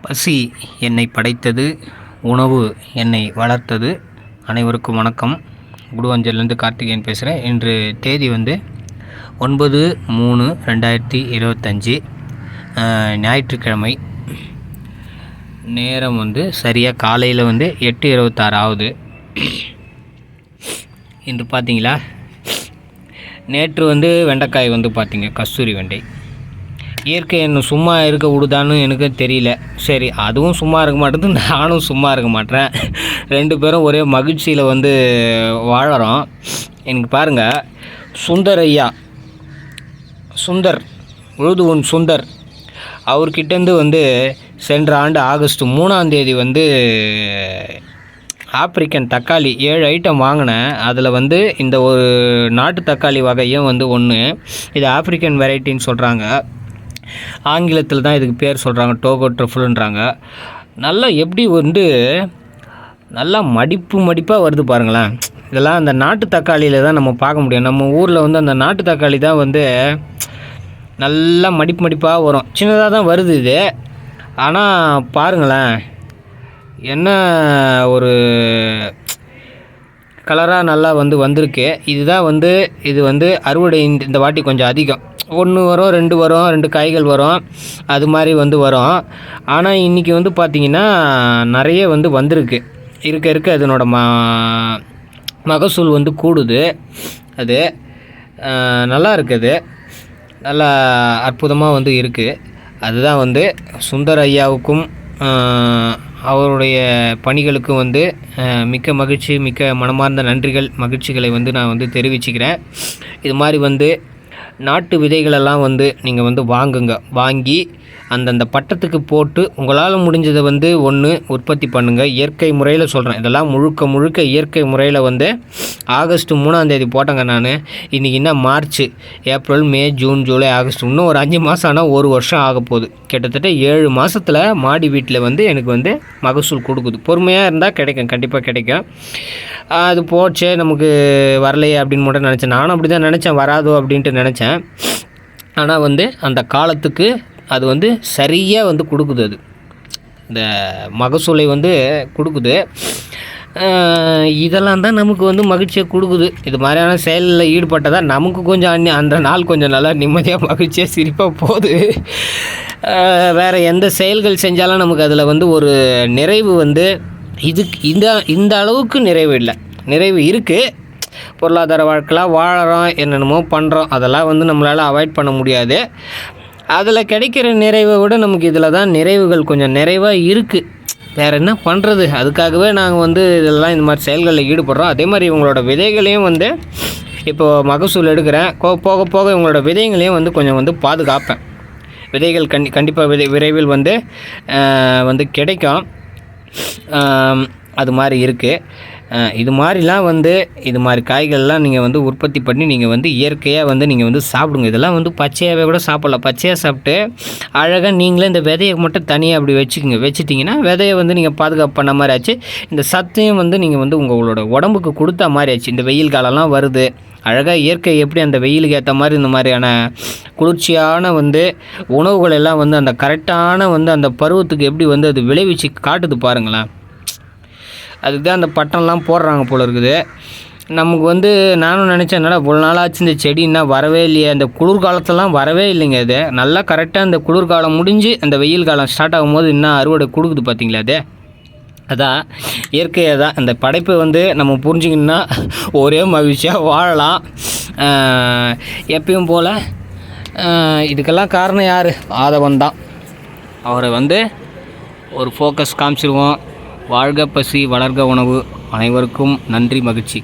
பசி என்னை படைத்தது, உணவு என்னை வளர்த்தது. அனைவருக்கும் வணக்கம். குடுவாஞ்சேரிலேருந்து கார்த்திகேயன் பேசுகிறேன். இன்று தேதி 9/3/2025 ஞாயிற்றுக்கிழமை. நேரம் சரியாக காலையில் 8:26 ஆகுது. இன்று பார்த்தீங்களா, நேற்று வெண்டைக்காய் பார்த்தீங்க, கஸ்தூரி வெண்டை. இயற்கை என்ன சும்மா இருக்க விடுதான்னு எனக்கு தெரியல. சரி, அதுவும் சும்மா இருக்க மாட்டேது, நானும் சும்மா இருக்க மாட்டேன். ரெண்டு பேரும் ஒரே மகிழ்ச்சியில் வாழறோம். எனக்கு பாருங்கள், சுந்தர் ஐயா, சுந்தர் உழுதுவன் சுந்தர் அவர்கிட்டேருந்து சென்ற ஆண்டு ஆகஸ்ட் 3ஆம் தேதி ஆப்பிரிக்கன் தக்காளி 7 ஐட்டம் வாங்கினேன். அதில் இந்த ஒரு நாட்டு தக்காளி வகையும் ஒன்று. இது ஆப்பிரிக்கன் வெரைட்டின்னு சொல்கிறாங்க. ஆங்கிலத்தில் தான் இதுக்கு பேர் சொல்கிறாங்க, டோகோ ட்ரஃபுல்ன்றாங்க. நல்லா எப்படி நல்லா மடிப்பாக வருது பாருங்களேன். இதெல்லாம் அந்த நாட்டு தக்காளியில் தான் நம்ம பார்க்க முடியும். நம்ம ஊரில் அந்த நாட்டு தக்காளி தான் நல்லா மடிப்பாக வரும். சின்னதாக தான் வருது இது. ஆனால் பாருங்களேன், என்ன ஒரு கலராக நல்லா வந்திருக்கு. இதுதான் இது அறுவடை இந்த வாட்டி கொஞ்சம் அதிகம். 1 வரும், 2 வரும், 2 காய்கள் வரும், அது மாதிரி வரும். ஆனால் இன்றைக்கி பார்த்திங்கன்னா நிறைய வந்திருக்கு. இருக்க அதனோட மகசூல் கூடுது. அது நல்லா இருக்குது, நல்லா அற்புதமாக இருக்குது. அதுதான் சுந்தர் ஐயாவுக்கும் அவருடைய பணிகளுக்கும் மிக்க மகிழ்ச்சி, மிக்க மனமார்ந்த நன்றிகள், மகிழ்ச்சிகளை நான் தெரிவிச்சுக்கிறேன். இது மாதிரி நாட்டு விதைகளெல்லாம் நீங்கள் வாங்குங்க. வாங்கி அந்தந்த பட்டத்துக்கு போட்டு உங்களால் முடிஞ்சதை ஒன்று உற்பத்தி பண்ணுங்கள். இயற்கை முறையில் சொல்கிறேன், இதெல்லாம் முழுக்க இயற்கை முறையில் ஆகஸ்ட் 3ஆம் தேதி போட்டேங்க நான். இன்றைக்கி என்ன மார்ச், ஏப்ரல், மே, ஜூன், ஜூலை, ஆகஸ்ட், இன்னும் ஒரு 5 மாதம் ஆனால் 1 வருஷம் ஆக போகுது. கிட்டத்தட்ட 7 மாதத்தில் மாடி வீட்டில் எனக்கு மகசூல் கொடுக்குது. பொறுமையாக இருந்தால் கிடைக்கும், கண்டிப்பாக கிடைக்கும். அது போச்சே நமக்கு வரலையே அப்படின்னு மட்டும் நினச்சேன். நானும் அப்படி தான் நினச்சேன், வராதோ அப்படின்ட்டு நினச்சேன். ஆனால் அந்த காலத்துக்கு அது சரியாக கொடுக்குது. அது இந்த மகசூலை கொடுக்குது. இதெல்லாம் தான் நமக்கு மகிழ்ச்சியை கொடுக்குது. இது மாதிரியான செயலில் ஈடுபட்டதாக நமக்கு கொஞ்சம் அந்த நாள் கொஞ்சம் நல்லா நிம்மதியாக மகிழ்ச்சியாக சிரிப்பாக போகுது. வேறு எந்த செயல்கள் செஞ்சாலும் நமக்கு அதில் ஒரு நிறைவு இதுக்கு இந்த அளவுக்கு நிறைவு இல்லை. நிறைவு இருக்குது. பொருளாதார வாழ்க்கைலாம் வாழறோம், என்னென்னமோ பண்ணுறோம், அதெல்லாம் நம்மளால் அவாய்ட் பண்ண முடியாது. அதில் கிடைக்கிற நிறைவை விட நமக்கு இதில் தான் நிறைவுகள் கொஞ்சம் நிறைவாக இருக்குது. வேறு என்ன பண்ணுறது? அதுக்காகவே நாங்கள் இதெல்லாம் இந்த மாதிரி செயல்களில் ஈடுபடுறோம். அதே மாதிரி இவங்களோட விதைகளையும் இப்போது மகசூல் எடுக்கிறேன். போக போக இவங்களோட விதைகளையும் கொஞ்சம் பாதுகாப்பேன். விதைகள் கண்டிப்பாக விரைவில் கிடைக்கும். அது மாதிரி இருக்குது. இது மாதிரிலாம் இது மாதிரி காய்கள்லாம் நீங்கள் உற்பத்தி பண்ணி நீங்கள் இயற்கையாக நீங்கள் சாப்பிடுங்க. இதெல்லாம் பச்சையாகவே கூட சாப்பிட்லாம். பச்சையாக சாப்பிட்டு அழகாக நீங்களே இந்த விதையை மட்டும் தனியாக அப்படி வச்சுட்டிங்கன்னா விதையை நீங்கள் பாதுகாப்பு பண்ண மாதிரி ஆச்சு. இந்த சத்தையும் நீங்கள் உங்களோட உடம்புக்கு கொடுத்த மாதிரி ஆச்சு. இந்த வெயில் காலம்லாம் வருது, அழகாக இயற்கை எப்படி அந்த வெயிலுக்கு ஏற்ற மாதிரி இந்த மாதிரியான குளிர்ச்சியான உணவுகள் எல்லாம் அந்த கரெக்டான அந்த பருவத்துக்கு எப்படி அது விளைவிச்சு காட்டுது பாருங்களேன். அதுக்கு தான் அந்த பட்டம்லாம் போடுறாங்க போல இருக்குது. நமக்கு நானும் நினச்சேன், என்னடா இவ்வளோ நாளாச்சு இந்த செடின்னா வரவே இல்லையே. அந்த குளிர்காலத்தெல்லாம் வரவே இல்லைங்க. இது நல்லா கரெக்டாக அந்த குளிர்காலம் முடிஞ்சு அந்த வெயில் காலம் ஸ்டார்ட் ஆகும்போது இன்னும் அறுவடை கொடுக்குது பார்த்தீங்களா. அதான் இயற்கையாக தான் அந்த படைப்பை நம்ம புரிஞ்சிக்கணுன்னா ஒரே மகிழ்ச்சியாக வாழலாம் எப்பயும் போல். இதுக்கெல்லாம் காரணம் யார்? ஆதவன் தான். அவரை ஒரு ஃபோக்கஸ் காமிச்சிருவோம். வாழ்க பசி, வளர்க உணவு. அனைவருக்கும் நன்றி, மகிழ்ச்சி.